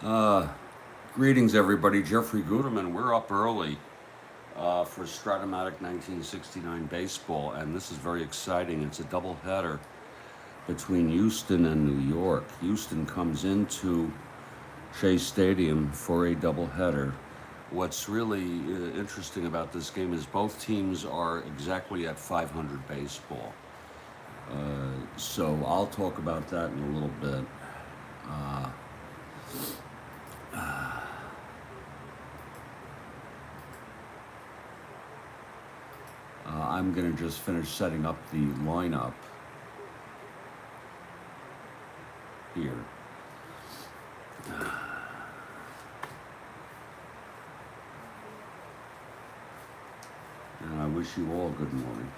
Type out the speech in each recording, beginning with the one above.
Uh, Greetings, everybody. Jeffrey Guterman. We're up early for Strat-O-Matic 1969 baseball, and this is very exciting. It's a doubleheader between Houston and New York. Houston comes into Shea Stadium for a doubleheader. What's really interesting about this game is both teams are exactly at 500 baseball. So I'll talk about that in a little bit. Uh, I'm going to just finish setting up the lineup here. And I wish you all good morning.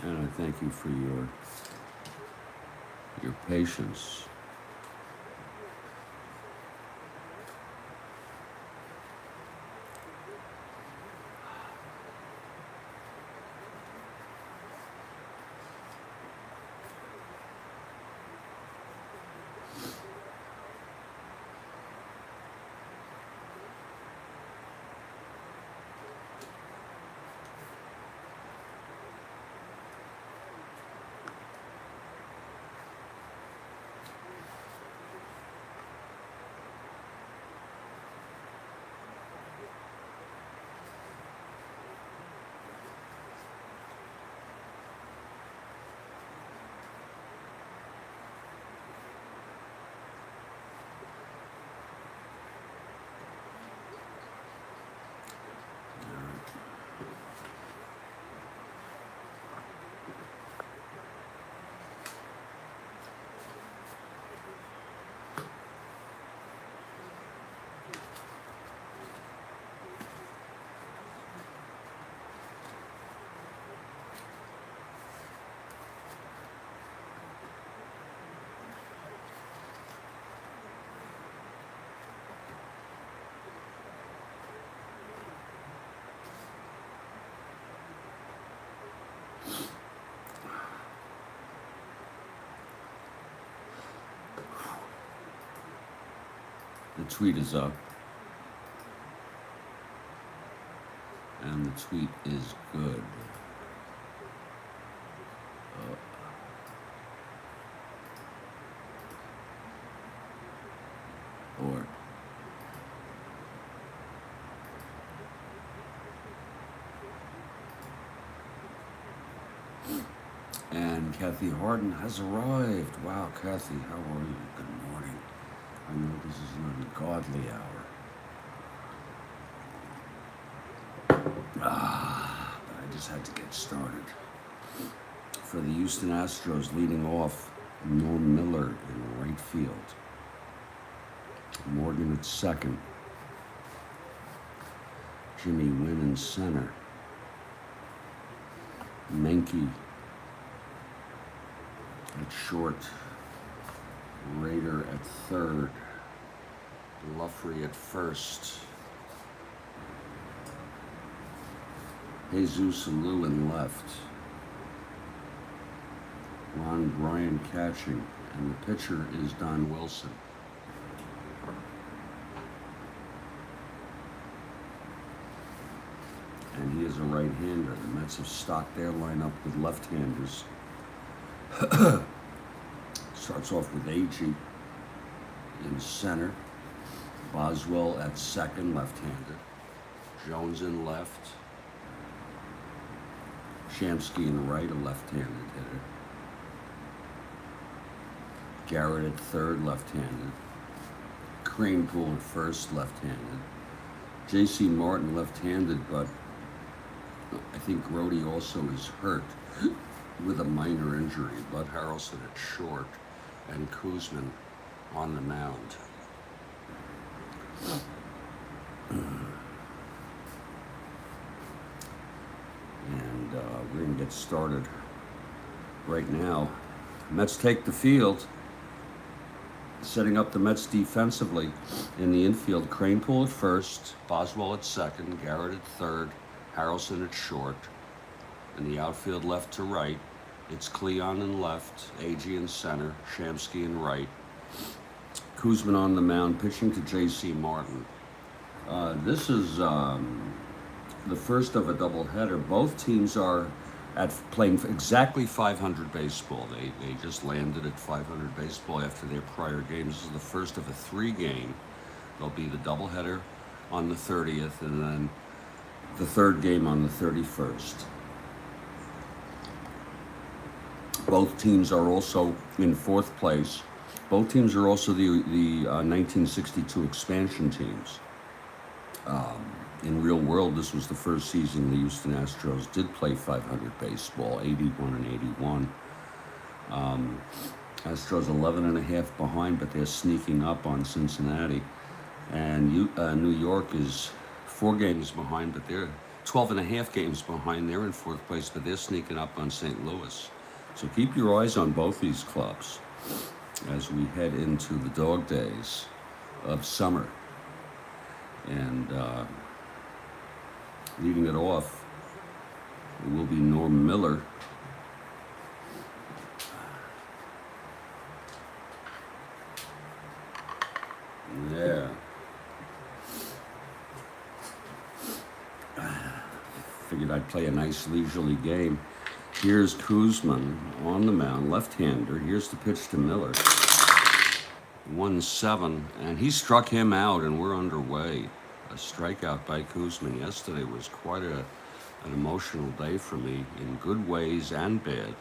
And I thank you for your patience. The tweet is up, and the tweet is good. Or and Kathy Harden has arrived. Wow, Kathy, how are you? Good morning. I know this is an ungodly hour. But I just had to get started. For the Houston Astros, leading off, Norm Miller in right field. Morgan at second. Jimmy Wynn in center. Menke at short. Rader at third. Luffrey at first. Jesus Alou in left. Ron Bryant catching, and the pitcher is Don Wilson. And he is a right-hander. The Mets have stocked their lineup with left-handers. Starts off with Agee in center. Boswell at second, left-handed. Jones in left. Shamsky in right, a left-handed hitter. Garrett at third, left-handed. Cranepool at first, left-handed. J.C. Martin left-handed, but I think Grody also is hurt with a minor injury. Bud Harrelson at short, and Koosman on the mound. and we're going to get started right now. Mets take the field, setting up the Mets defensively in the infield. Cranepool at first, Boswell at second, Garrett at third, Harrelson at short. In the outfield, left to right, it's Cleon in left, Agee in center, Shamsky in right. Koosman on the mound, pitching to J.C. Martin. This is the first of a doubleheader. Both teams are playing exactly 500 baseball. They just landed at 500 baseball after their prior games. This is the first of a 3-game. There'll be the doubleheader on the 30th, and then the third game on the 31st. Both teams are also in fourth place. Both teams are also the 1962 expansion teams. In real world, this was the first season the Houston Astros did play 500 baseball, 81 and 81. Astros 11 and a half behind, but they're sneaking up on Cincinnati. And New York is 4 games behind, but they're 12 and a half games behind. They're in fourth place, but they're sneaking up on St. Louis. So keep your eyes on both these clubs as we head into the dog days of summer. And leading it off, it will be Norm Miller. Yeah. Figured I'd play a nice leisurely game. Here's Koosman on the mound, left-hander. Here's the pitch to Miller. 1-7, and he struck him out, and we're underway. A strikeout by Koosman. Yesterday was quite an emotional day for me, in good ways and bad.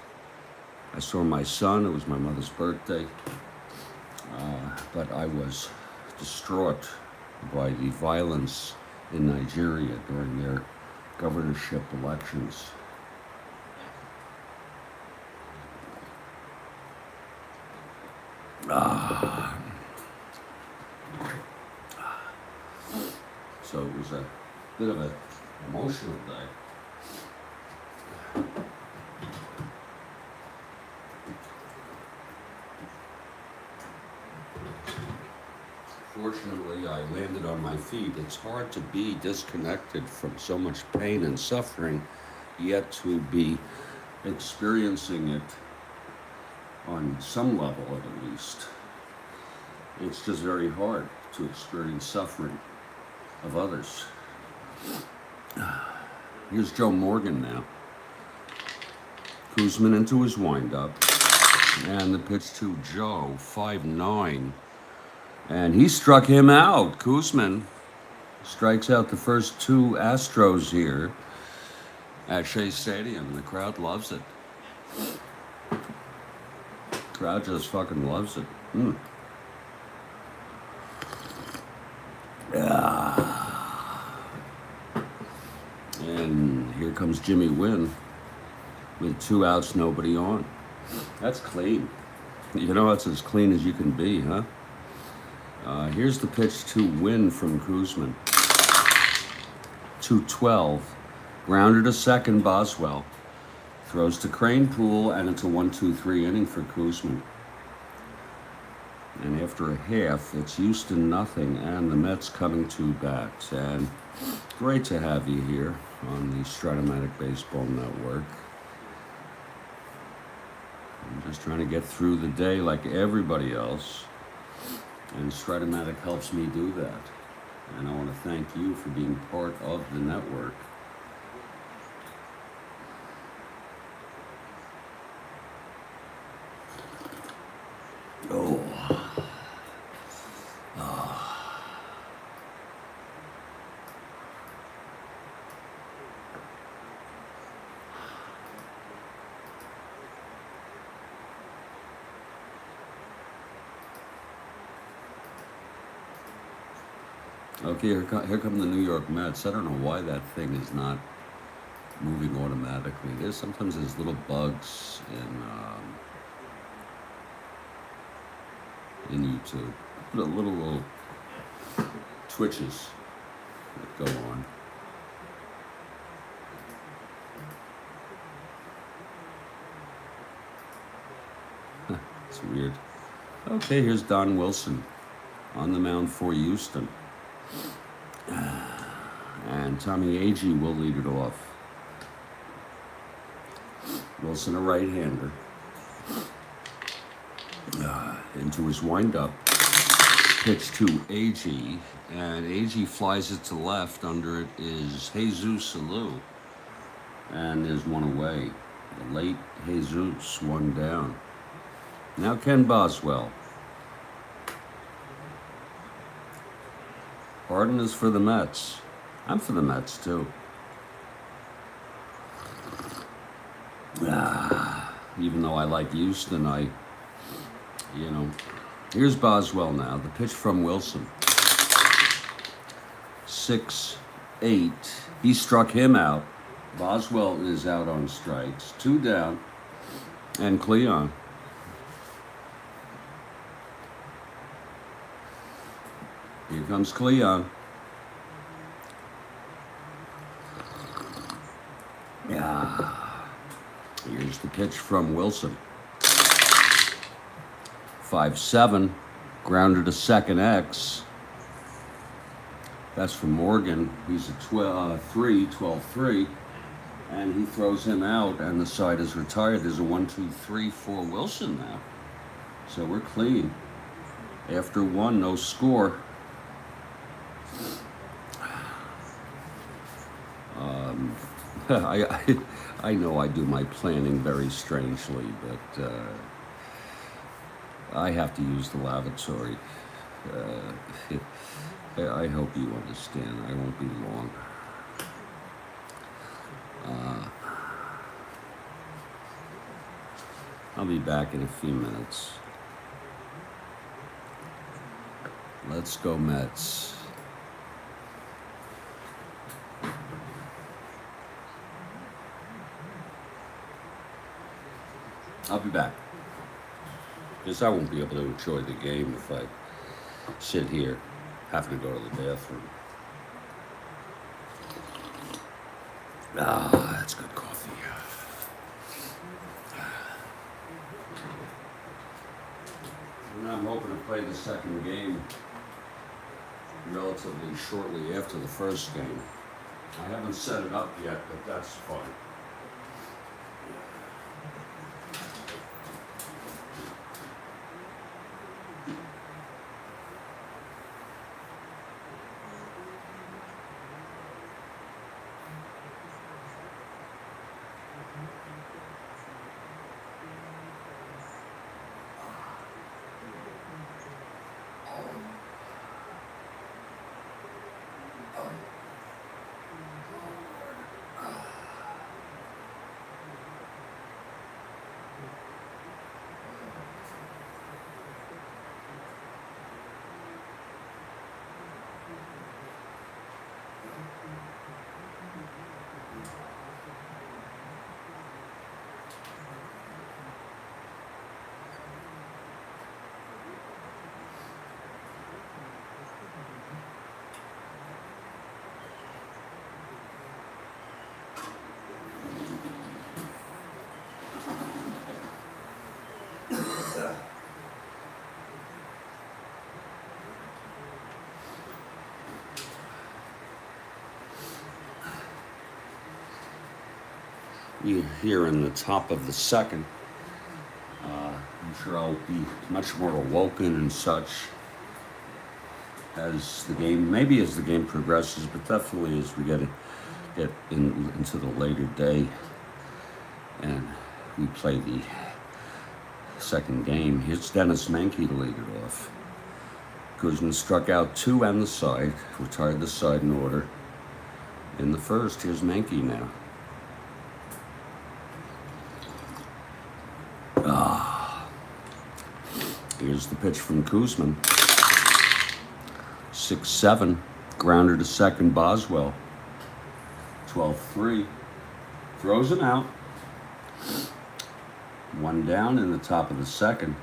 I saw my son. It was my mother's birthday, but I was distraught by the violence in Nigeria during their governorship elections. So it was a bit of an emotional day. Fortunately, I landed on my feet. It's hard to be disconnected from so much pain and suffering, yet to be experiencing it on some level at least. It's just very hard to experience suffering of others. Here's Joe Morgan now. Koosman into his windup, and the pitch to Joe, 5-9, and he struck him out. Koosman strikes out the first 2 Astros here at Shea Stadium. The crowd loves it. Crowd just fucking loves it. And here comes Jimmy Wynn with 2 outs, nobody on. That's clean. You know, that's as clean as you can be, huh? Here's the pitch to Wynn from Koosman. 2-12. Grounded to second, Boswell. Throws to Cranepool, and it's a 1-2-3 inning for Koosman. And after a half, it's Houston nothing, and the Mets coming to bat. And great to have you here on the Strat-O-Matic Baseball Network. I'm just trying to get through the day like everybody else, and Strat-O-Matic helps me do that. And I want to thank you for being part of the network. Oh. Okay, here come the New York Mets. I don't know why that thing is not moving automatically. Sometimes there's little bugs in YouTube, little twitches that go on. It's weird. Okay, here's Don Wilson on the mound for Houston. And Tommy Agee will lead it off. Wilson, a right-hander. Into his windup. Pitch to Agee. And Agee flies it to left. Under it is Jesus Salou. And there's one away. The late Jesus, one down. Now Ken Boswell. Harden is for the Mets. I'm for the Mets, too. Even though I like Houston, here's Boswell now. The pitch from Wilson. 6-8. He struck him out. Boswell is out on strikes. 2 down. And Cleon. Here comes Cleon. Here's the pitch from Wilson. 5-7. Grounded to second X. That's from Morgan. He's a 12-3. And he throws him out, and the side is retired. There's a 1-2-3 for Wilson now. So we're clean. After 1, no score. I know I do my planning very strangely, but I have to use the lavatory. I hope you understand. I won't be long. I'll be back in a few minutes. Let's go Mets. I'll be back. Because I won't be able to enjoy the game if I sit here having to go to the bathroom. That's good coffee. And I'm hoping to play the second game relatively shortly after the first game. I haven't set it up yet, but that's fine. Here in the top of the second. I'm sure I'll be much more awoken and such as the game progresses, but definitely as we get into the later day and we play the second game. Here's Dennis Menke to lead it off. Koosman struck out 2 and the side, retired the side in order. In the first, here's Menke now. Here's the pitch from Koosman. 6-7, grounder to second Boswell. 12-3, throws him out. 1 down in the top of the second.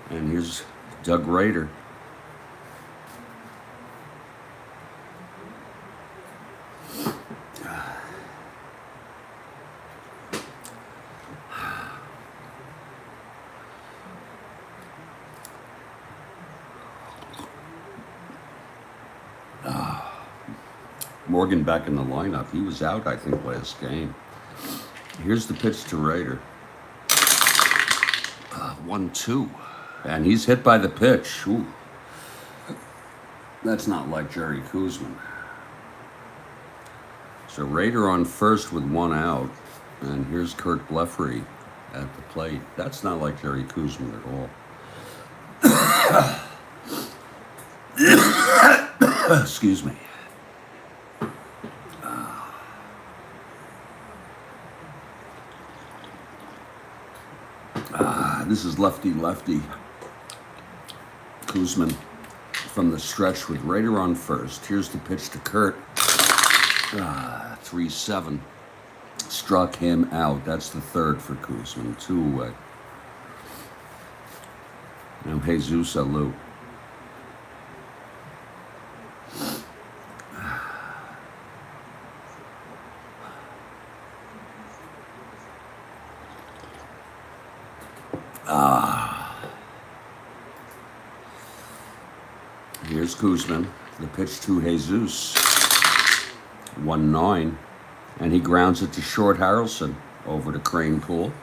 And here's Doug Rader. Morgan back in the lineup. He was out, I think, last game. Here's the pitch to Rader. 1-2. And he's hit by the pitch. Ooh. That's not like Jerry Koosman. So Rader on first with 1 out. And here's Kurt Blefary at the plate. That's not like Jerry Koosman at all. Excuse me. This is lefty Koosman from the stretch with Rader on first. Here's the pitch to Kurt. 3-7. Struck him out. That's the third for Koosman. 2 away. Now Jesus Alou. Here's Koosman. The pitch to Jesus. 1-9. And he grounds it to short Harrelson over to Crane Pool.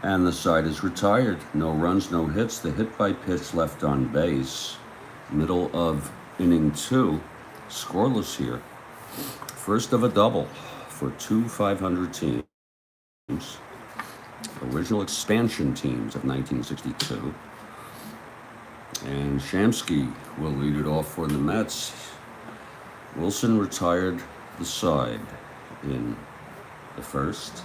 And the side is retired. No runs, no hits. The hit by pitch left on base. Middle of inning 2. Scoreless here. First of a double for 2 500 teams. Original expansion teams of 1962. And Shamsky will lead it off for the Mets. Wilson retired the side in the first.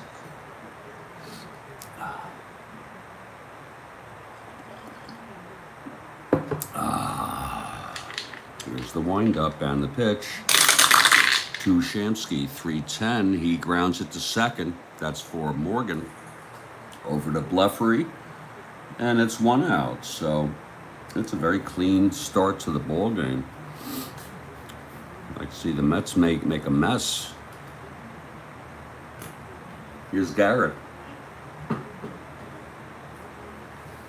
Here's the windup and the pitch to Shamsky. 3-10. He grounds it to second. That's for Morgan. Over to Blefary. And it's 1 out. So it's a very clean start to the ball game. I like to see the Mets make a mess. Here's Garrett.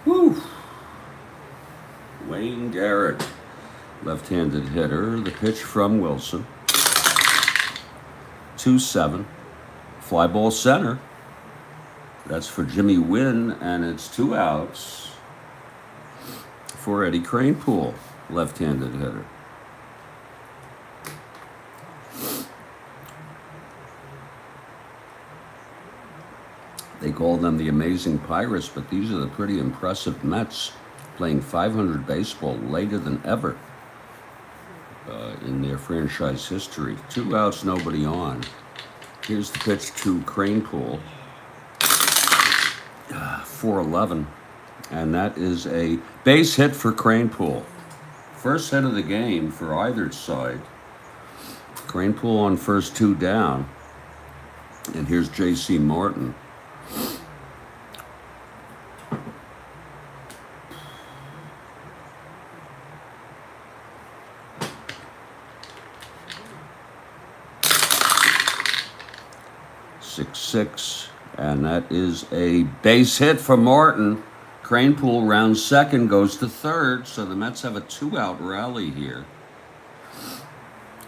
Woo! Wayne Garrett, left-handed hitter. The pitch from Wilson. 2-7. Fly ball center. That's for Jimmy Wynn, and it's 2 outs for Eddie Kranepool, left-handed hitter. They call them the Amazing Pirates, but these are the pretty impressive Mets playing 500 baseball later than ever in their franchise history. 2 outs, nobody on. Here's the pitch to Kranepool. 4-11. And that is a base hit for Kranepool. First hit of the game for either side. Kranepool on first, 2 down. And here's J.C. Martin. Six, and that is a base hit for Martin. Kranepool rounds second, goes to third, so the Mets have a 2-out rally here.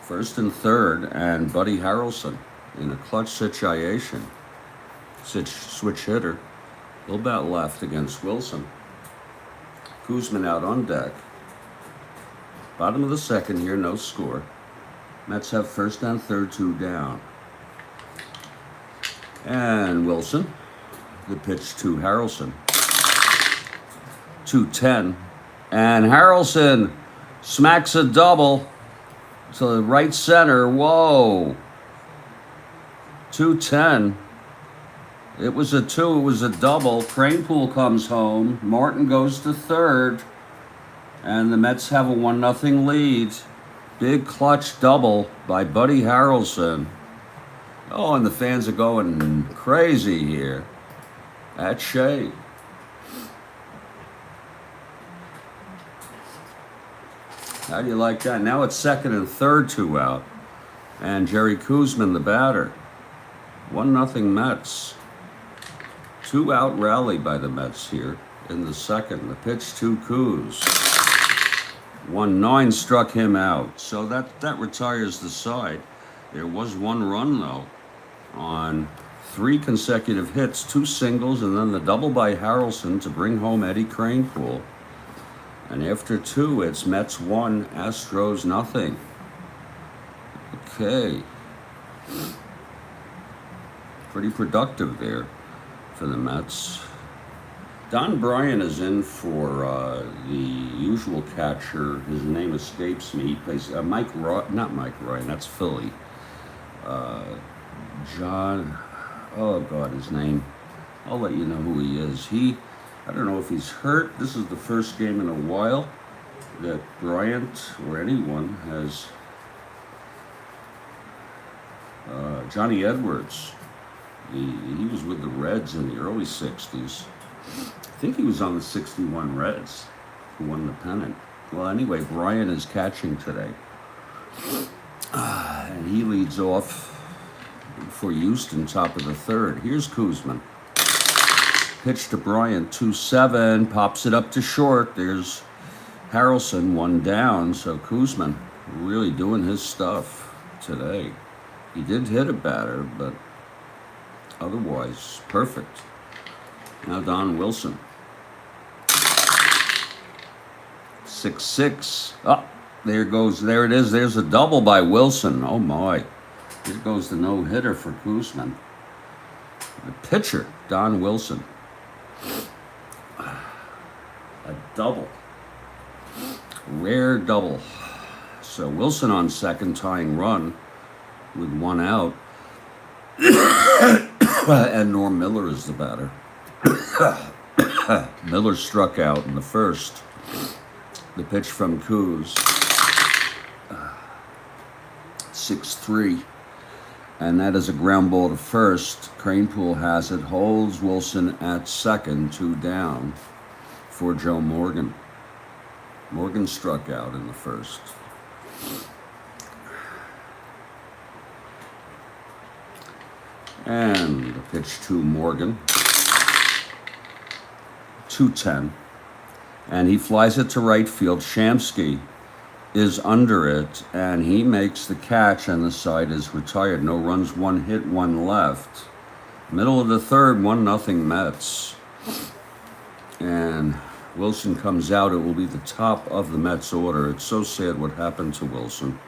First and third, and Buddy Harrelson in a clutch situation. Switch hitter. He'll bat left against Wilson. Koosman out on deck. Bottom of the second here, no score. Mets have first and third, 2 down. And Wilson, the pitch to Harrelson. 2-10. And Harrelson smacks a double to the right center. Whoa. 2-10. It was a 2, it was a double. Kranepool comes home. Martin goes to third. And the Mets have a 1-0 lead. Big clutch double by Buddy Harrelson. Oh, and the fans are going crazy here at Shea. How do you like that? Now it's second and third, 2 out. And Jerry Koosman, the batter. 1-0 Mets. 2-out rally by the Mets here in the second. The pitch to Koos. 1-9 struck him out. So that retires the side. There was one run, though, on 3 consecutive hits, 2 singles, and then the double by Harrelson to bring home Eddie Kranepool. And after 2, it's Mets 1, Astros nothing. Okay. Pretty productive there for the Mets. Don Bryan is in for the usual catcher. His name escapes me. He plays not Mike Ryan, that's Philly. John, oh God, his name. I'll let you know who he is. I don't know if he's hurt. This is the first game in a while that Bryant or anyone has. Johnny Edwards. He was with the Reds in the early 60s. I think he was on the 61 Reds who won the pennant. Well, anyway, Bryan is catching today. And he leads off for Houston, top of the 3rd. Here's Koosman. Pitch to Bryant, 2-7, pops it up to short. There's Harrelson, 1 down. So Koosman really doing his stuff today. He did hit a batter, but otherwise perfect. Now Don Wilson. 6-6. Oh, there it is. There's a double by Wilson. Oh my. Here goes the no-hitter for Koosman. The pitcher, Don Wilson. A double. Rare double. So Wilson on second, tying run with 1 out. And Norm Miller is the batter. Miller struck out in the first. The pitch from Koos. 6-3. And that is a ground ball to first. Kranepool has it, holds Wilson at second, 2 down for Joe Morgan. Morgan struck out in the first. And the pitch to Morgan. 2-10. And he flies it to right field. Shamsky is under it, and he makes the catch, and the side is retired. No runs, 1 hit, 1 left. Middle of the 3rd, 1-0 Mets. And Wilson comes out. It will be the top of the Mets order. It's so sad what happened to Wilson.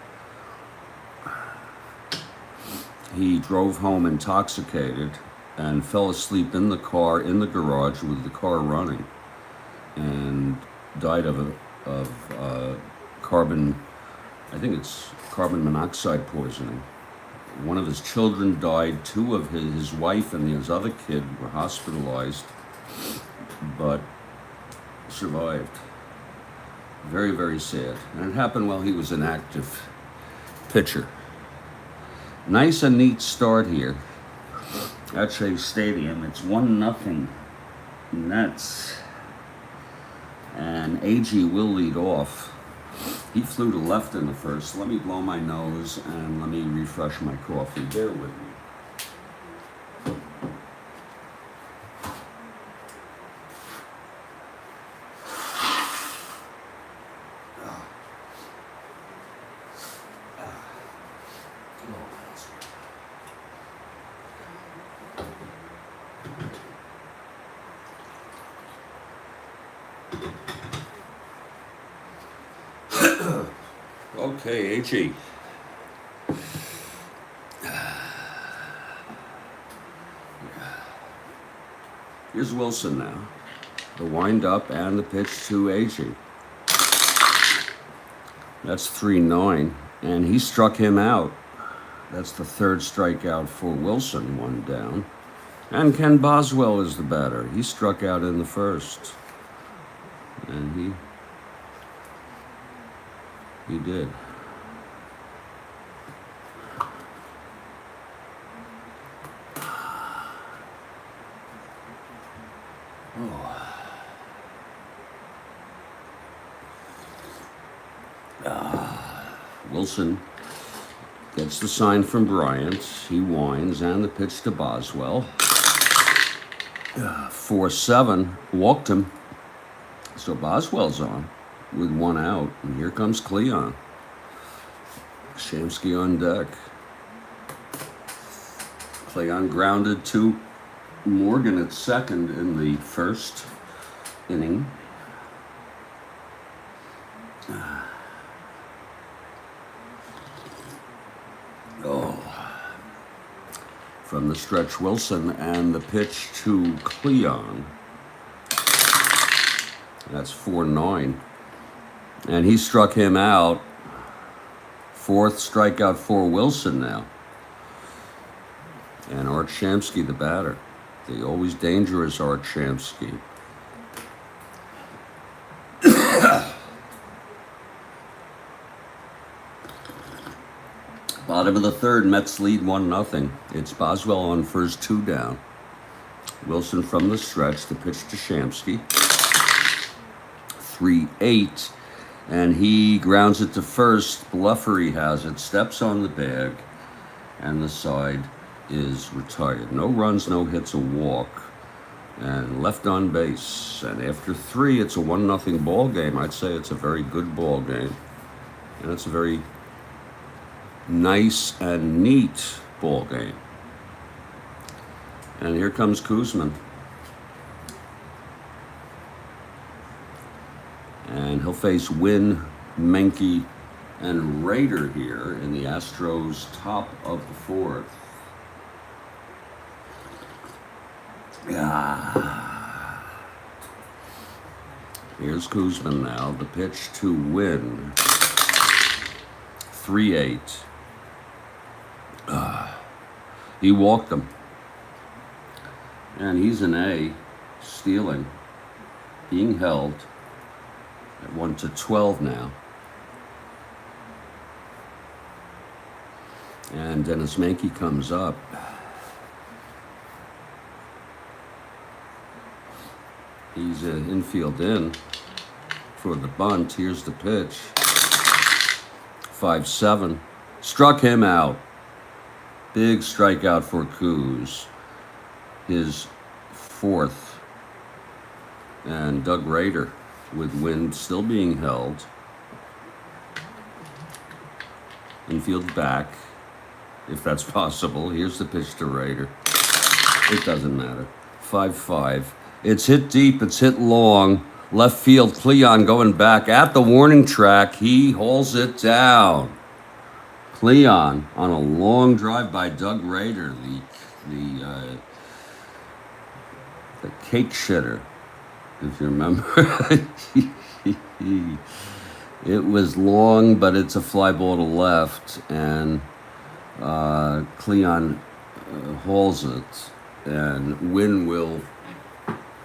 He drove home intoxicated and fell asleep in the car, in the garage with the car running, and died of carbon, I think it's carbon monoxide poisoning. One of his children died. 2 of his wife and his other kid were hospitalized, but survived. Very, very sad. And it happened while he was an active pitcher. Nice and neat start here at Shea Stadium. It's 1-0 Nets. And AG will lead off. He flew to left in the first. Let me blow my nose and let me refresh my coffee. Bear with me. Okay, AG. Here's Wilson now. The wind up and the pitch to AG. That's 3-9, and he struck him out. That's the 3rd strikeout for Wilson, 1 down. And Ken Boswell is the batter. He struck out in the first. And he did. Wilson gets the sign from Bryant. He winds, and the pitch to Boswell. 4-7, walked him. So Boswell's on with 1 out, and here comes Cleon. Shamsky on deck. Cleon grounded to Morgan at second in the first inning. From the stretch, Wilson, and the pitch to Cleon. That's 4-9. And he struck him out. Fourth strikeout for Wilson now. And Art Shamsky, the batter. The always dangerous Art Shamsky. Bottom of the third, Mets lead 1-0. It's Boswell on first, 2 down. Wilson from the stretch, the pitch to Shamsky. 3-8, and he grounds it to first. Bluffery has it, steps on the bag, and the side is retired. No runs, no hits, a walk, and left on base. And after 3, it's a 1-0 ball game. I'd say it's a very good ball game, and it's a very nice and neat ball game. And here comes Koosman. And he'll face Wynn, Menke, and Rader here in the Astros' top of the fourth. Here's Koosman now. The pitch to Wynn. 3-8. He walked him. And he's an A, stealing, being held at 1-12 now. And Dennis Menke comes up. He's infield in for the bunt. Here's the pitch. 5-7. Struck him out. Big strikeout for Coos. His 4th. And Doug Rader with Wynn still being held. Infield back, if that's possible. Here's the pitch to Rader. It doesn't matter. 5-5. It's hit deep, it's hit long. Left field, Cleon going back at the warning track. He hauls it down. Cleon on a long drive by Doug Rader, the cake shitter, if you remember. It was long, but it's a fly ball to left, and Cleon hauls it, and Wynn will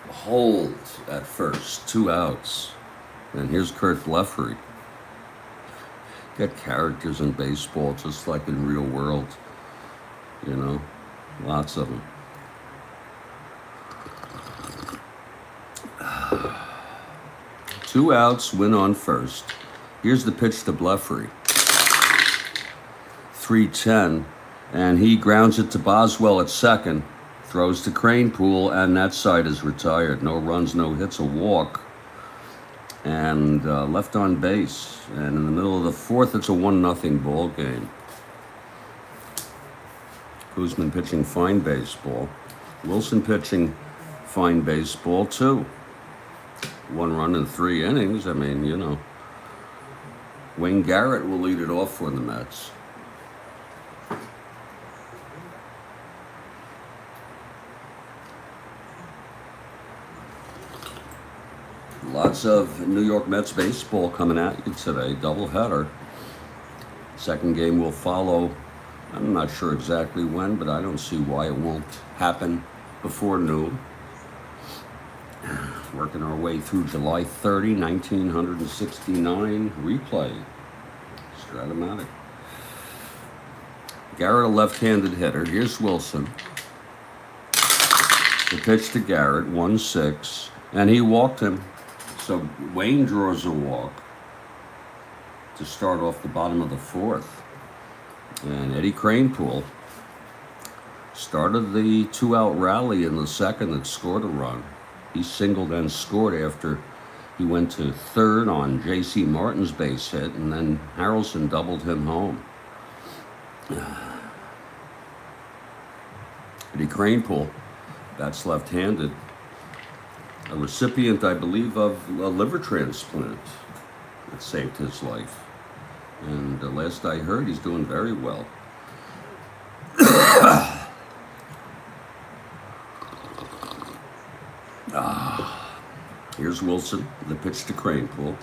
hold at first, 2 outs. And here's Kurt Bluffery. Got characters in baseball just like in real world, you know, lots of them. Two outs, Wynn on first. Here's the pitch to Bluffery. 3-10, and he grounds it to Boswell at second. Throws to Cranepool, and that side is retired. No runs, no hits, a walk. And left on base. And in the middle of the fourth, it's a 1-0 ball game. Koosman pitching fine baseball. Wilson pitching fine baseball, too. 1 run in 3 innings. I mean, you know. Wayne Garrett will lead it off for the Mets. Lots of New York Mets baseball coming at you today. Doubleheader. Second game will follow. I'm not sure exactly when, but I don't see why it won't happen before noon. Working our way through July 30, 1969 replay. Strat-O-Matic. Garrett, a left-handed hitter. Here's Wilson. The pitch to Garrett, 1-6, and he walked him. So Wayne draws a walk to start off the bottom of the fourth. And Eddie Cranepool started the 2-out rally in the second that scored a run. He singled and scored after he went to third on J.C. Martin's base hit, and then Harrelson doubled him home. Eddie Kranepool, that's left-handed. A recipient, I believe, of a liver transplant that saved his life. And last I heard, he's doing very well. Here's Wilson, the pitch to Kranepool.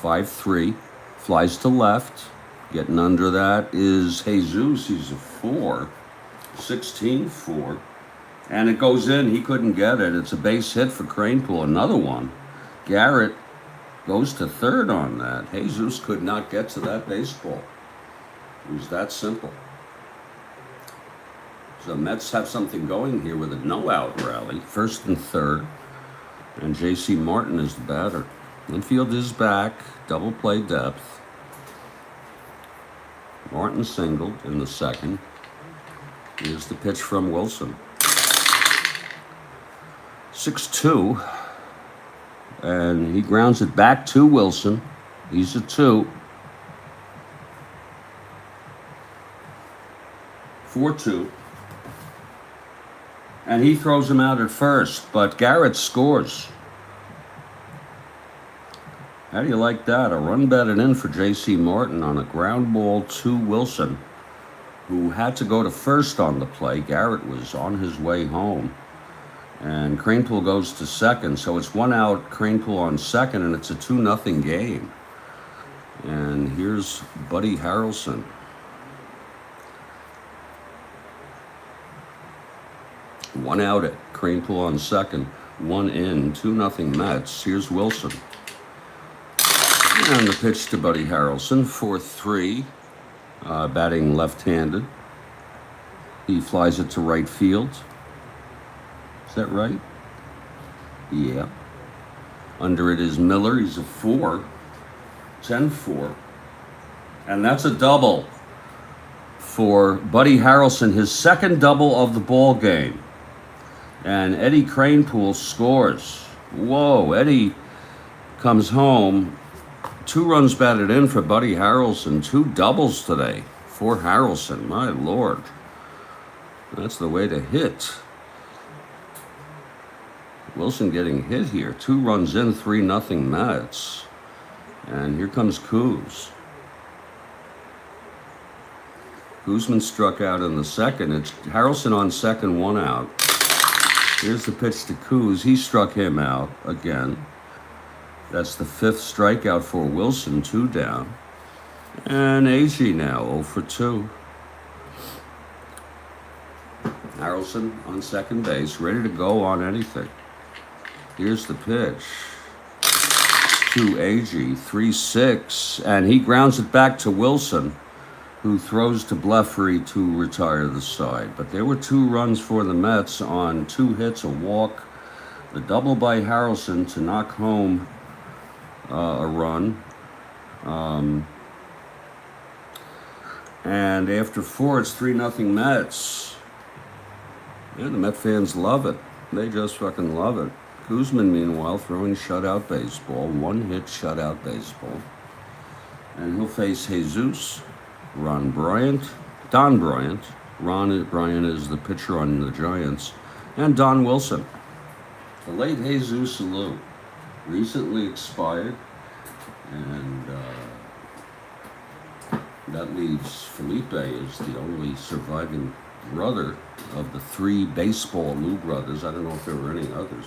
5-3, flies to left. Getting under that is Jesus, he's a 4, 16-4. And it goes in, he couldn't get it. It's a base hit for Kranepool, another one. Garrett goes to third on that. Jesus could not get to that baseball. It was that simple. So Mets have something going here with a no-out rally, first and third. And J.C. Martin is the batter. Infield is back, double play depth. Martin singled in the second. Here's the pitch from Wilson. 6-2. And he grounds it back to Wilson. He's a 2. 4-2. And he throws him out at first, but Garrett scores. How do you like that? A run batted in for J.C. Martin on a ground ball to Wilson, who had to go to first on the play. Garrett was on his way home. And Kranepool goes to second, so it's 1 out, Kranepool on second, and it's a 2-0 game. And here's Buddy Harrelson. One out at Kranepool on second, 1 in, 2-0 Mets. Here's Wilson. And the pitch to Buddy Harrelson, 4-3, batting left-handed. He flies it to right field. Is that right? Yeah. Under it is Miller. He's a 4. 10-4. And that's a double for Buddy Harrelson, his second double of the ball game. And Eddie Kranepool scores. Whoa, Eddie comes home. 2 runs batted in for Buddy Harrelson. 2 doubles today for Harrelson. My Lord. That's the way to hit. Wilson getting hit here. 2 runs in, 3-0 Mets. And here comes Koos. Koosman struck out in the second. It's Harrelson on second, 1 out. Here's the pitch to Koos. He struck him out again. That's the 5th strikeout for Wilson, 2 down. And AG now, 0 for 2. Harrelson on second base, ready to go on anything. Here's the pitch to AG, 3-6, and he grounds it back to Wilson, who throws to Blefary to retire the side. But there were 2 runs for the Mets on 2 hits, a walk, the double by Harrelson to knock home a run. And after 4, it's 3-0 Mets. Yeah, the Met fans love it. They just fucking love it. Koosman, meanwhile, throwing shutout baseball, 1-hit shutout baseball. And he'll face Jesus, Don Bryant. Ron Bryant is the pitcher on the Giants. And Don Wilson. The late Jesus Alou, recently expired. And that leaves Felipe as the only surviving brother of the 3 baseball Alou brothers. I don't know if there were any others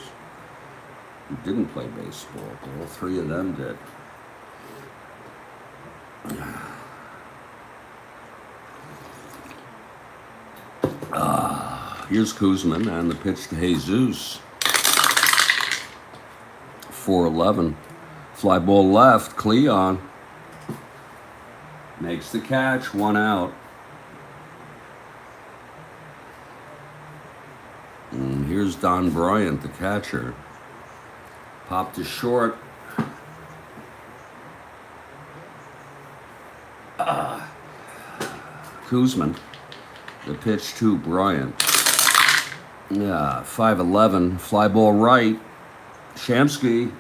who didn't play baseball, but all 3 of them did. Here's Koosman and the pitch to Jesus. 4-11. Fly ball left, Cleon makes the catch, 1 out. And here's Don Bryant, the catcher. Popped to short. Koosman, the pitch to Bryant. Yeah, 5-11, fly ball right. Shamsky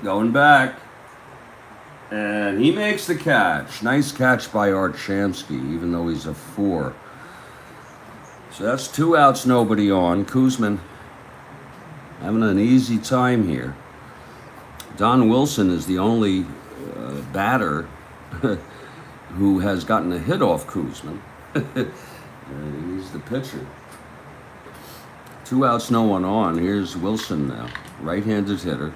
going back. And he makes the catch. Nice catch by Art Shamsky, even though he's a 4. So that's 2 outs, nobody on. Koosman having an easy time here. Don Wilson is the only batter who has gotten a hit off Koosman. He's the pitcher. 2 outs, no one on. Here's Wilson now, right-handed hitter.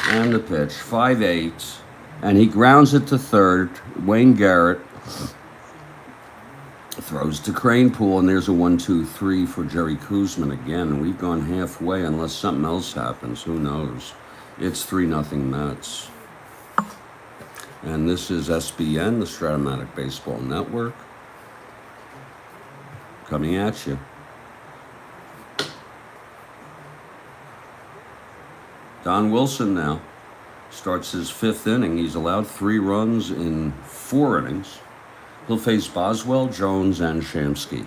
And the pitch, 5-8. And he grounds it to third. Wayne Garrett throws to Cranepool, and there's a 1-2-3 for Jerry Koosman again. And we've gone halfway unless something else happens. Who knows? It's 3-0 Mets. And this is SBN, the Strat-O-Matic Baseball Network, coming at you. Don Wilson now starts his 5th inning. He's allowed 3 runs in 4 innings. He'll face Boswell, Jones, and Shamsky.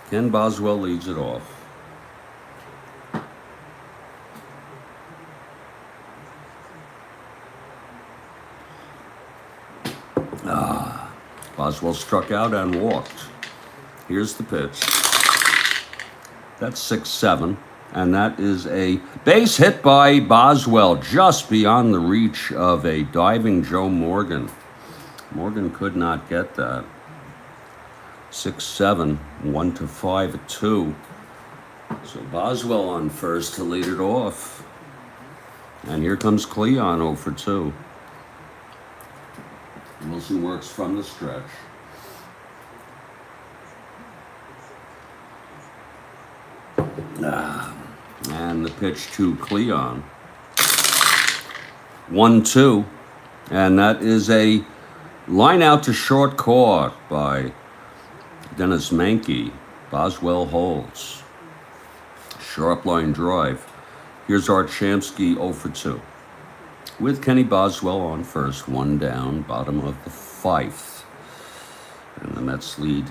Ken Boswell leads it off. Boswell struck out and walked. Here's the pitch. That's 6-7. And that is a base hit by Boswell, just beyond the reach of a diving Joe Morgan. Morgan could not get that. 6-7, 1-5 at 2. So Boswell on first to lead it off. And here comes Cleon 0 for 2. Wilson works from the stretch. And the pitch to Cleon. 1-2. And that is a line out to short caught by Dennis Mankey. Boswell holds. Sharp line drive. Here's Art Shamsky 0 for 2. With Kenny Boswell on first, 1 down, bottom of the 5th. And the Mets lead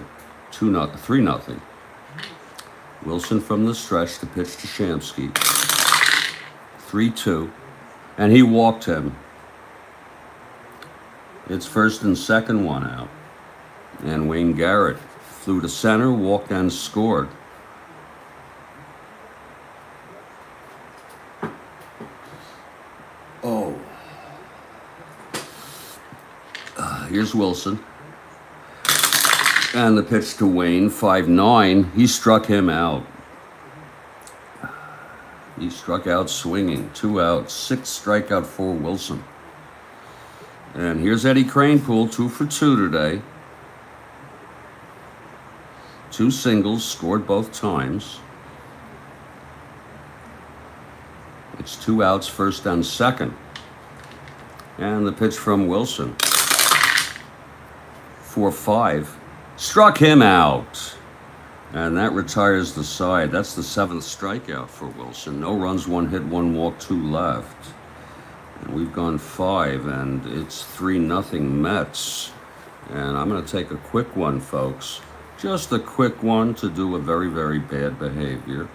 3-0. Wilson from the stretch, the pitch to Shamsky. 3-2. And he walked him. It's first and second, 1 out. And Wayne Garrett flew to center, walked and scored. Here's Wilson. And the pitch to Wayne, 5-9. He struck him out. He struck out swinging. 2 outs, 6 strikeout for Wilson. And here's Eddie Cranepool, 2 for 2 today. 2 singles, scored both times. It's 2 outs, first and second. And the pitch from Wilson. 4-5. Struck him out. And that retires the side. That's the 7th strikeout for Wilson. No runs, 1 hit, 1 walk, 2 left. And we've gone 5, and it's 3-0 Mets. And I'm going to take a quick one, folks. Just a quick one to do a very, very bad behavior.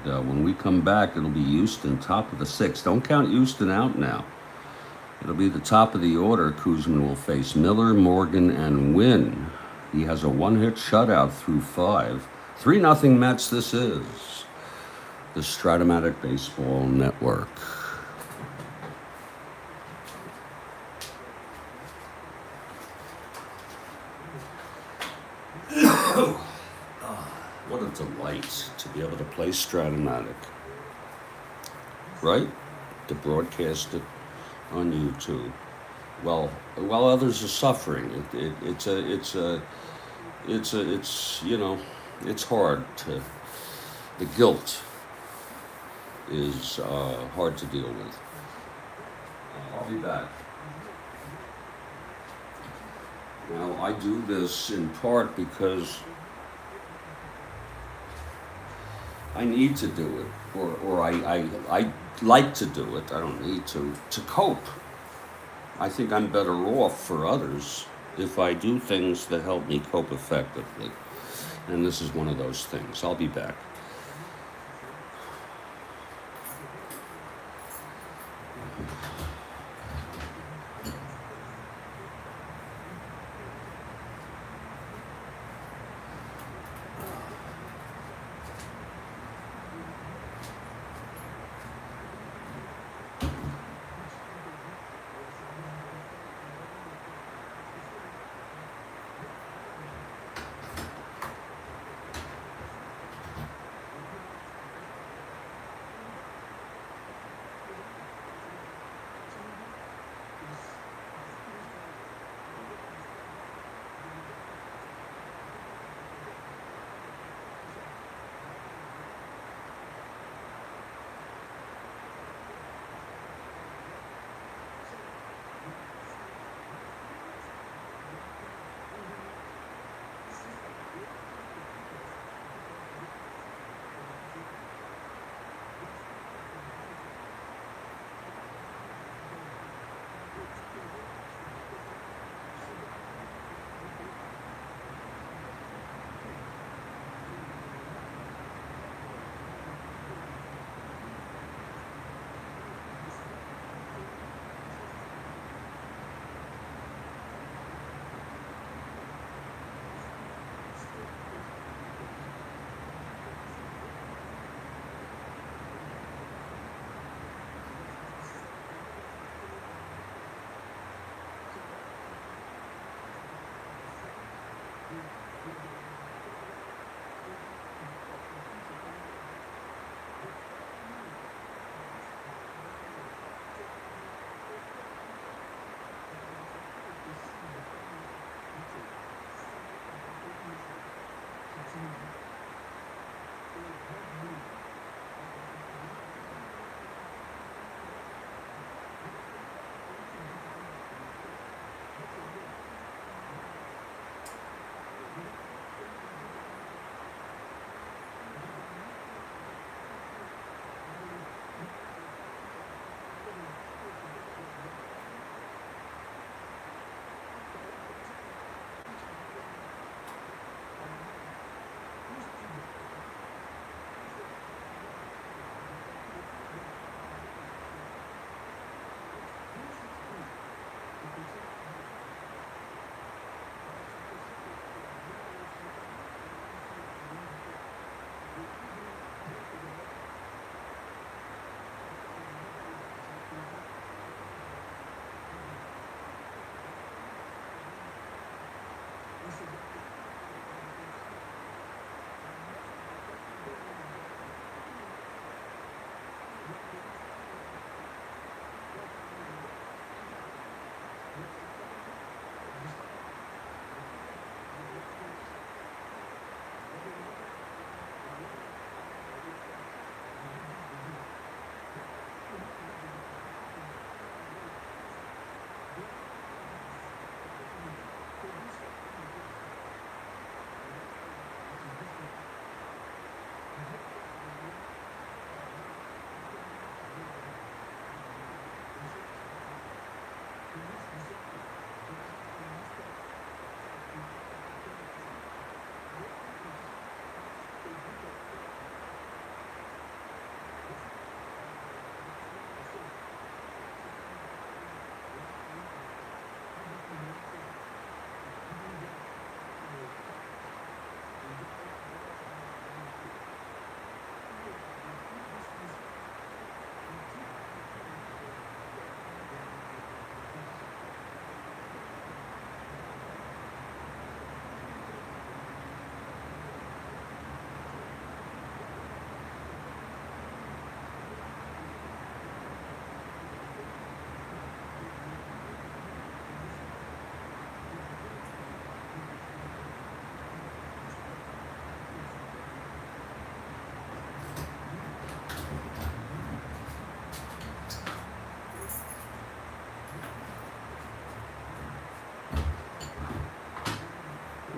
When we come back, it'll be Houston, top of the 6th. Don't count Houston out now. It'll be the top of the order. Koosman will face Miller, Morgan, and Wynn. He has a 1-hit shutout through 5. 3-0 Mets, this is the Strat-O-Matic Baseball Network. What a delight to be able to play Strat-O-Matic, right? To broadcast it on YouTube. Well, while others are suffering, it's hard to. The guilt is hard to deal with. I'll be back. Now, I do this in part because I need to do it, or I like to do it. I don't need to cope. I think I'm better off for others if I do things that help me cope effectively. And this is one of those things. I'll be back.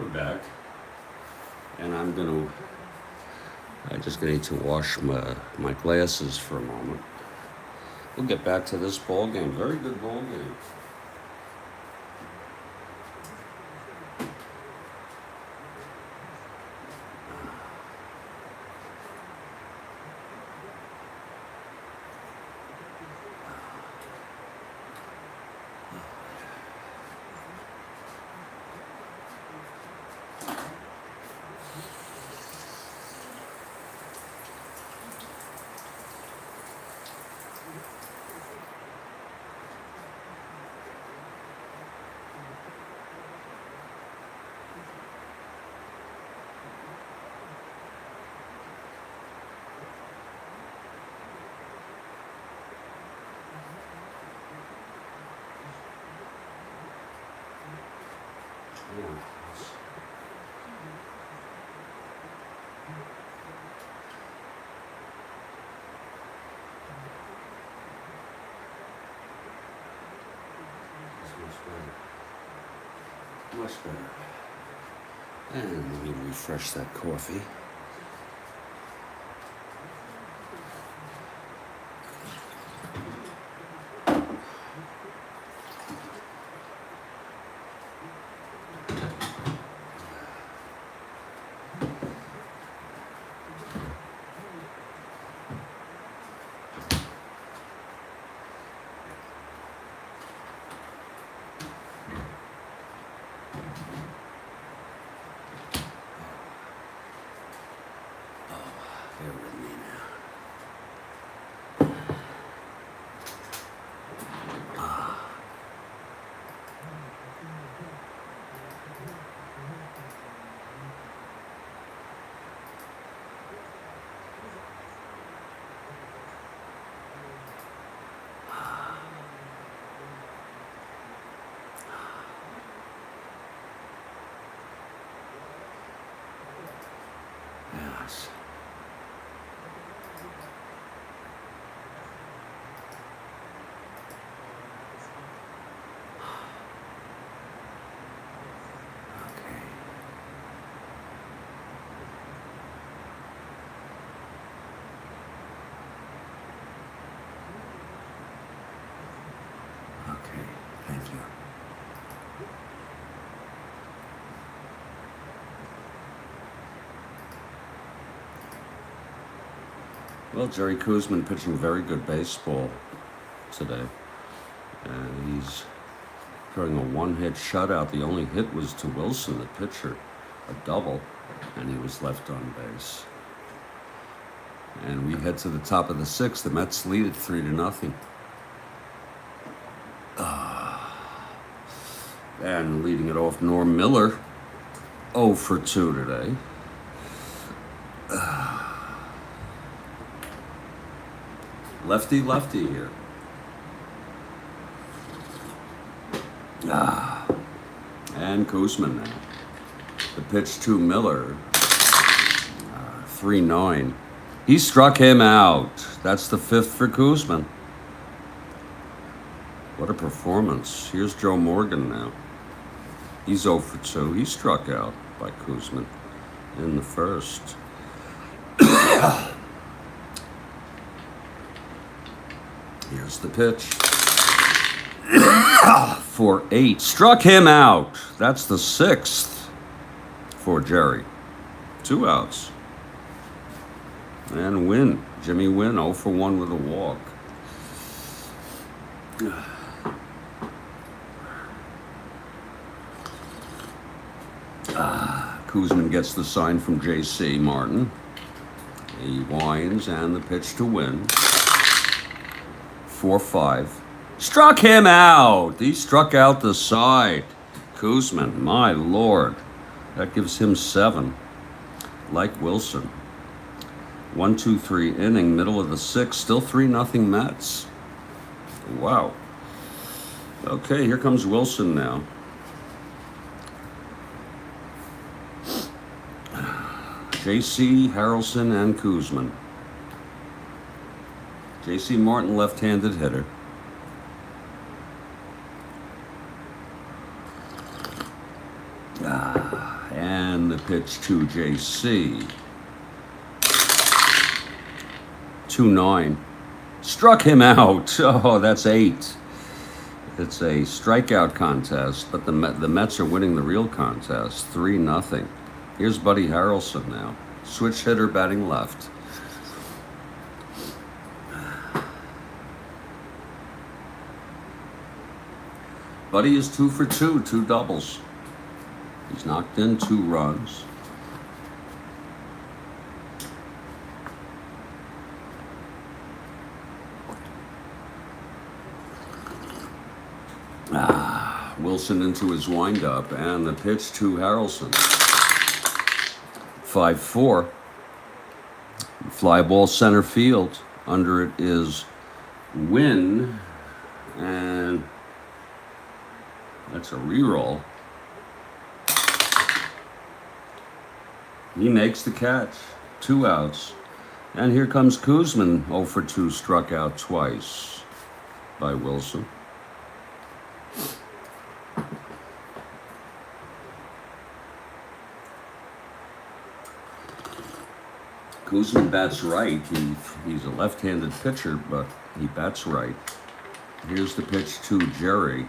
We're back, and I just need to wash my glasses for a moment. We'll get back to this ball game. Very good ball game. Much better. And let me refresh that coffee. Bear with me now. Yes. Okay, thank you. Well, Jerry Koosman pitching very good baseball today. And he's throwing a one-hit shutout. The only hit was to Wilson, the pitcher, a double, and he was left on base. And we head to the top of the sixth. The Mets lead it 3-0. And leading it off, Norm Miller, 0 for 2 today. Lefty here. And Koosman now. The pitch to Miller, 3-9. He struck him out. That's the 5th for Koosman. What a performance. Here's Joe Morgan now. He's 0 for 2. He struck out by Koosman in the first. Here's the pitch. For 8. Struck him out. That's the 6th for Jerry. 2 outs. And Wynn. Jimmy Wynn, 0 for 1 with a walk. Koosman gets the sign from J.C. Martin. He winds, and the pitch to Wynn. 4-5. Struck him out. He struck out the side. Koosman, my lord. That gives him 7. Like Wilson. 1-2-3 inning, middle of the 6th. Still 3-0 Mets. Wow. Okay, here comes Wilson now. J.C., Harrelson, and Koosman. J.C. Martin, left-handed hitter. And the pitch to JC. 2-9. Struck him out. Oh, that's 8. It's a strikeout contest, but the Mets are winning the real contest, 3-0. Here's Buddy Harrelson now. Switch hitter batting left. Buddy is 2 for 2, 2 doubles. He's knocked in 2 runs. Wilson into his windup, and the pitch to Harrelson. 5-4. Fly ball center field. Under it is Wynn, and that's a reroll. He makes the catch. 2 outs. And here comes Koosman, 0 for 2, struck out twice by Wilson. Koosman bats right. He's a left-handed pitcher, but he bats right. Here's the pitch to Jerry.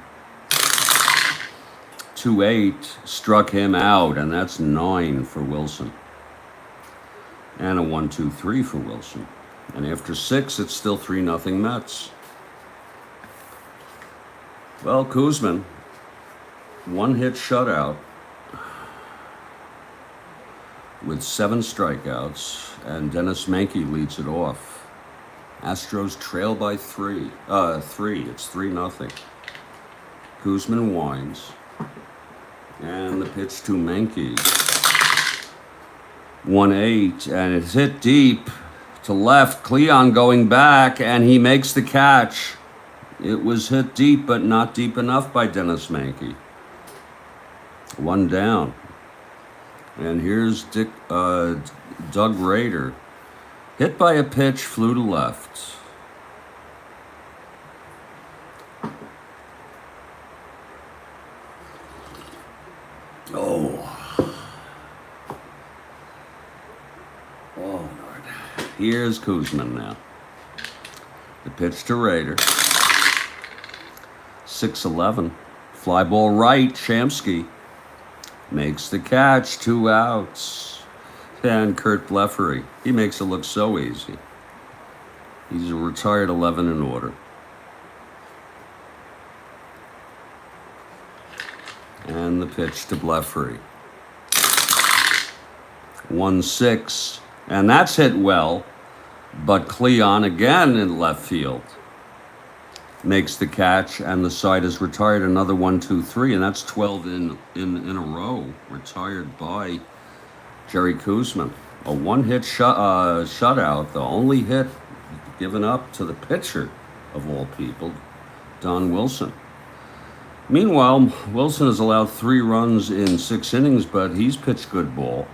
2-8, struck him out, and that's 9 for Wilson. And a 1-2-3 for Wilson. And after 6, it's still 3-0 Mets. Well, Koosman, 1-hit shutout with 7 strikeouts, and Dennis Menke leads it off. Astros trail by 3. It's 3-0. Koosman winds, and the pitch to Menke. 1-8, and it's hit deep to left. Cleon going back, and he makes the catch. It was hit deep, but not deep enough by Dennis Menke. 1 down. And here's Doug Rader. Hit by a pitch, flew to left. Oh, Lord. Here's Koosman now. The pitch to Rader. 6-11. Fly ball right, Shamsky makes the catch, 2 outs. And Kurt Blefary, he makes it look so easy. He's a retired 11 in order. And the pitch to Blefary. 1-6, and that's hit well, but Cleon again in left field makes the catch, and the side is retired. Another 1-2-3, and that's 12 in a row retired by Jerry Koosman. A 1-hit shutout, the only hit given up to the pitcher of all people, Don Wilson. Meanwhile, Wilson has allowed 3 runs in 6 innings, but he's pitched good ball.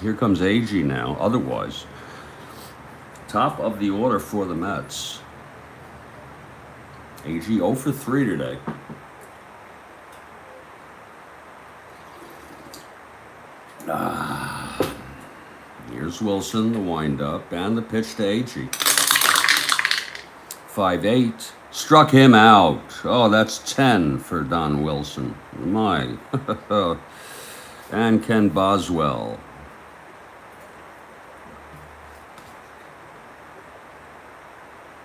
Here comes Agee now, otherwise. Top of the order for the Mets. Agee 0 for 3 today. Here's Wilson, the windup, and the pitch to Agee. 5-8. Struck him out. Oh, that's 10 for Don Wilson. My. And Ken Boswell.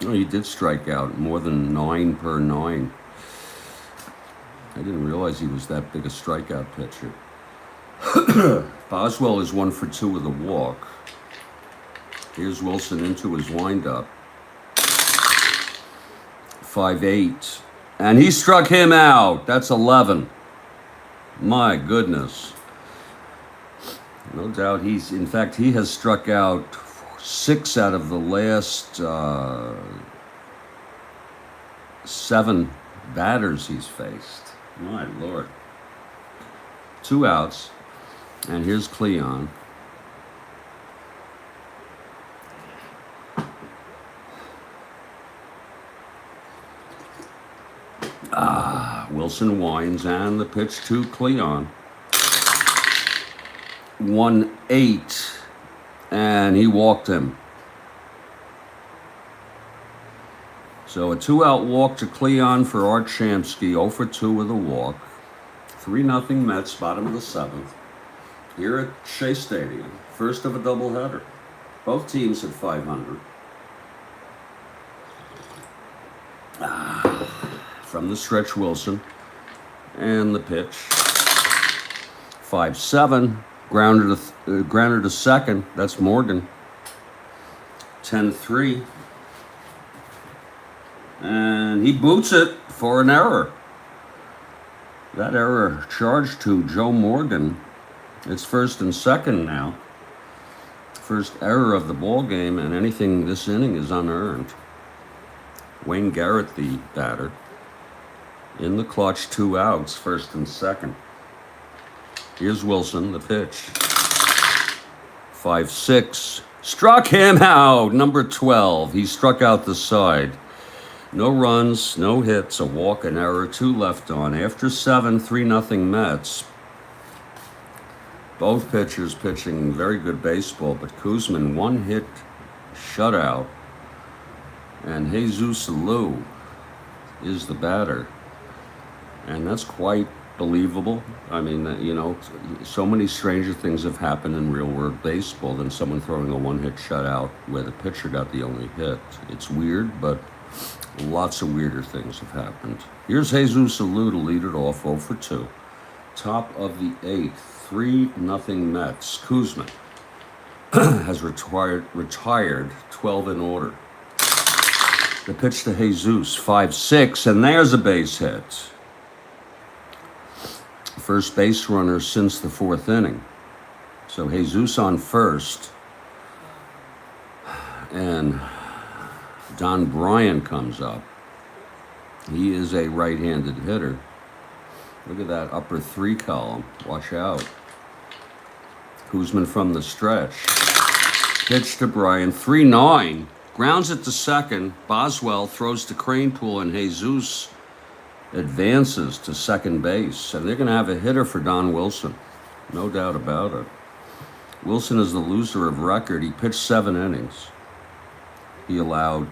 Oh, he did strike out more than 9 per 9. I didn't realize he was that big a strikeout pitcher. Boswell is 1 for 2 with a walk. Here's Wilson into his windup. 5-8. And he struck him out. That's 11. My goodness. No doubt he has struck out 6 out of the last 7 batters he's faced. My Lord. 2 outs. And here's Cleon. Wilson winds, and the pitch to Cleon. 1-8, and he walked him. So a 2-out walk to Cleon for Art Shamsky, 0 for 2 with a walk. 3-0 Mets, bottom of the 7th. Here at Shea Stadium, first of a doubleheader. Both teams at 500. From the stretch, Wilson. And the pitch. 5-7. Grounded to second. That's Morgan. 10-3. And he boots it for an error. That error charged to Joe Morgan. It's first and second now. First error of the ball game, and anything this inning is unearned. Wayne Garrett, the batter, in the clutch, 2 outs, first and second. Here's Wilson, the pitch. 5-6. Struck him out, number 12. He struck out the side. No runs, no hits, a walk, an error, 2 left on. After 7, 3-0 Mets. Both pitchers pitching very good baseball, but Koosman, 1-hit shutout. And Jesus Alou is the batter. And that's quite believable. I mean, you know, so many stranger things have happened in real world baseball than someone throwing a 1-hit shutout where the pitcher got the only hit. It's weird, but lots of weirder things have happened. Here's Jesus Alou to lead it off, 0 for 2. Top of the 8th, 3-0 Mets. Koosman has retired 12 in order. The pitch to Jesus, 5-6, and there's a base hit. First base runner since the 4th inning. So Jesus on first, and Don Bryant comes up. He is a right-handed hitter. Look at that upper 3 column. Watch out. Koosman from the stretch. Pitch to Bryant. 3-9. Grounds it to second. Boswell throws to Cranepool, and Jesus advances to second base. And they're going to have a hitter for Don Wilson. No doubt about it. Wilson is the loser of record. He pitched 7 innings. He allowed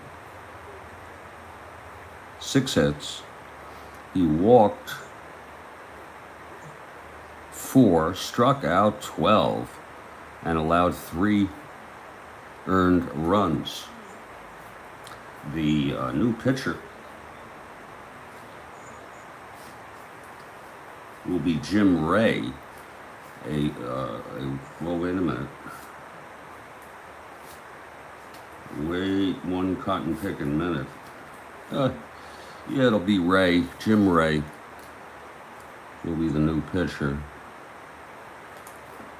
6 hits. He walked 4, struck out 12, and allowed 3 earned runs. The new pitcher will be Jim Ray. Well, wait a minute. Wait one cotton picking minute. Yeah, it'll be Ray. Jim Ray will be the new pitcher.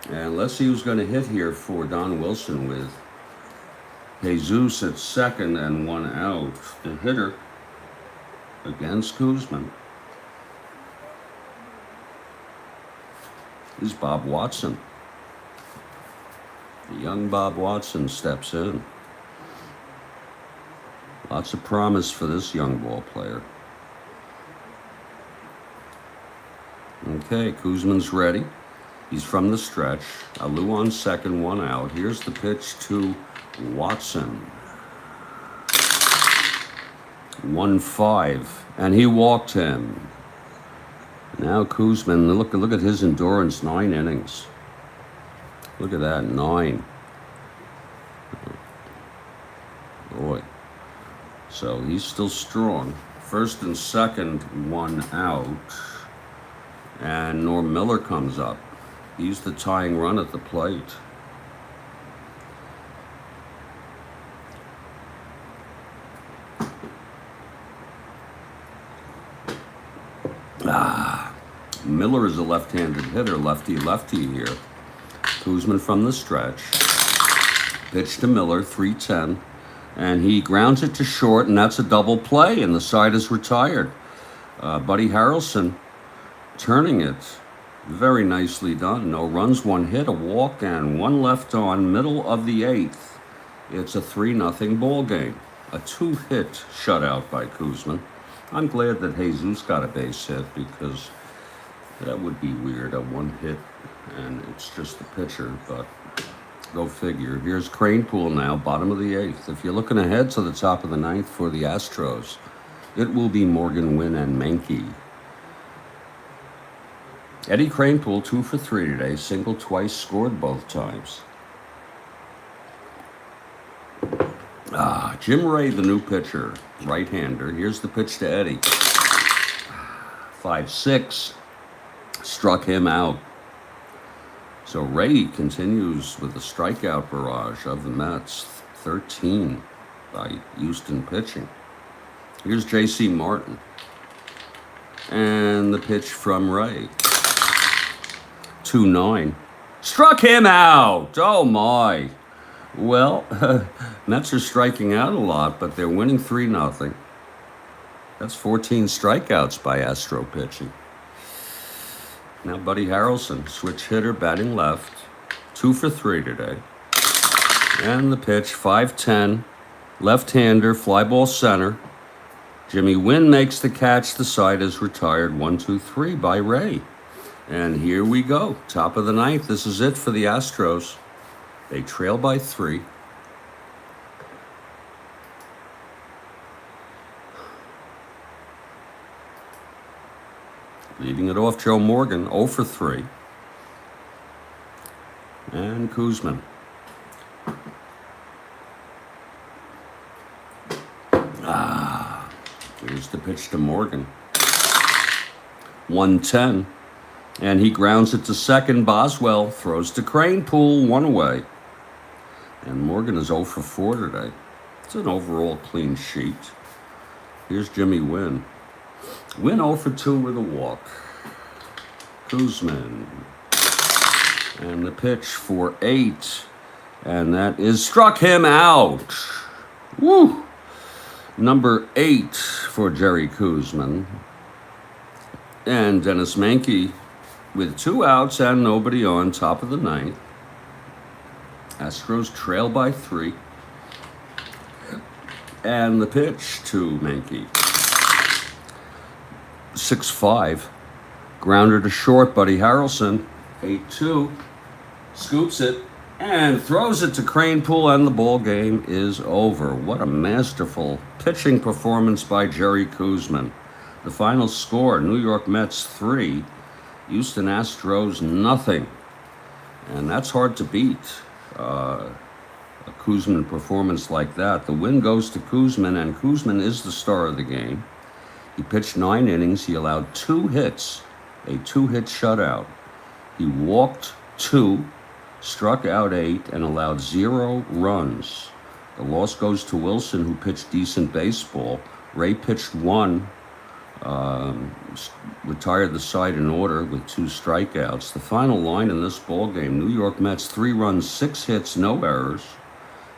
And let's see who's going to hit here for Don Wilson with Jesus at second and 1 out. The hitter against Koosman is Bob Watson. The young Bob Watson steps in. Lots of promise for this young ball player. Okay, Koosman's ready. He's from the stretch. Alou on second, 1 out. Here's the pitch to Watson. 1-5, and he walked him. Now Koosman, look at his endurance, 9 innings. Look at that, 9. Boy. So he's still strong. First and second, 1 out. And Norm Miller comes up. He's the tying run at the plate. Miller is a left-handed hitter, lefty-lefty here. Koosman from the stretch. Pitch to Miller, 3-10. And he grounds it to short, and that's a double play, and the side is retired. Buddy Harrelson turning it. Very nicely done. No runs, 1 hit, a walk, and 1 left on, middle of the 8th. It's a 3-0 ball game. A 2-hit shutout by Koosman. I'm glad that Jesus got a base hit because that would be weird, a 1 hit and it's just the pitcher, but go figure. Here's Cranepool now, bottom of the 8th. If you're looking ahead to the top of the 9th for the Astros, it will be Morgan, Wynn, and Menke. Eddie Cranepool, 2 for 3 today, single twice, scored both times. Jim Ray, the new pitcher, right-hander. Here's the pitch to Eddie. 5-6, struck him out. So Ray continues with the strikeout barrage of the Mets, 13 by Houston pitching. Here's J.C. Martin. And the pitch from Ray. 2-9. Struck him out! Oh my! Well, Mets are striking out a lot, but they're winning 3-0. That's 14 strikeouts by Astro pitching. Now Buddy Harrelson, switch hitter, batting left. 2 for 3 today. And the pitch, 5-10. Left-hander, fly ball center. Jimmy Wynn makes the catch. The side is retired. 1-2-3 by Ray. And here we go. Top of the 9th. This is it for the Astros. They trail by 3. Leading it off, Joe Morgan, 0 for 3. And Koosman. Here's the pitch to Morgan. 1-10. And he grounds it to second. Boswell throws to Cranepool, 1 away. And Morgan is 0 for 4 today. It's an overall clean sheet. Here's Jimmy Wynn. Wynn 0 for 2 with a walk. Koosman. And the pitch for 8. And that is struck him out. Woo! Number 8 for Jerry Koosman. And Dennis Menke with 2 outs and nobody on, top of the 9th. Astros trail by 3. And the pitch to Menke. 6-5. Grounder to short, Buddy Harrelson. 8-2. Scoops it and throws it to Cranepool, and the ball game is over. What a masterful pitching performance by Jerry Koosman. The final score, New York Mets 3, Houston Astros 0. And that's hard to beat. A Koosman performance like that. The win goes to Koosman, and Koosman is the star of the game. He pitched 9 innings. He allowed 2 hits, a 2-hit shutout. He walked 2, struck out 8, and allowed 0 runs. The loss goes to Wilson, who pitched decent baseball. Ray pitched 1, retired the side in order with 2 strikeouts. The final line in this ball game, New York Mets 3 runs, 6 hits, no errors.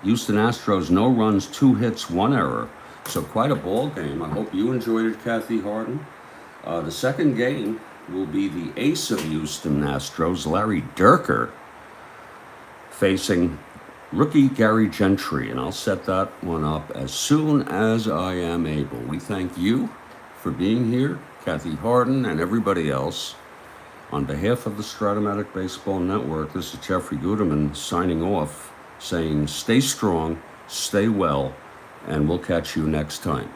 Houston Astros, no runs, 2 hits, 1 error. So quite a ball game. I hope you enjoyed it, Kathy Harden. The second game will be the ace of Houston Astros, Larry Dierker, facing rookie Gary Gentry, and I'll set that one up as soon as I am able. We thank you for being here, Kathy Harden, and everybody else. On behalf of the Strat-O-Matic Baseball Network, this is Jeffrey Guterman signing off, saying stay strong, stay well, and we'll catch you next time.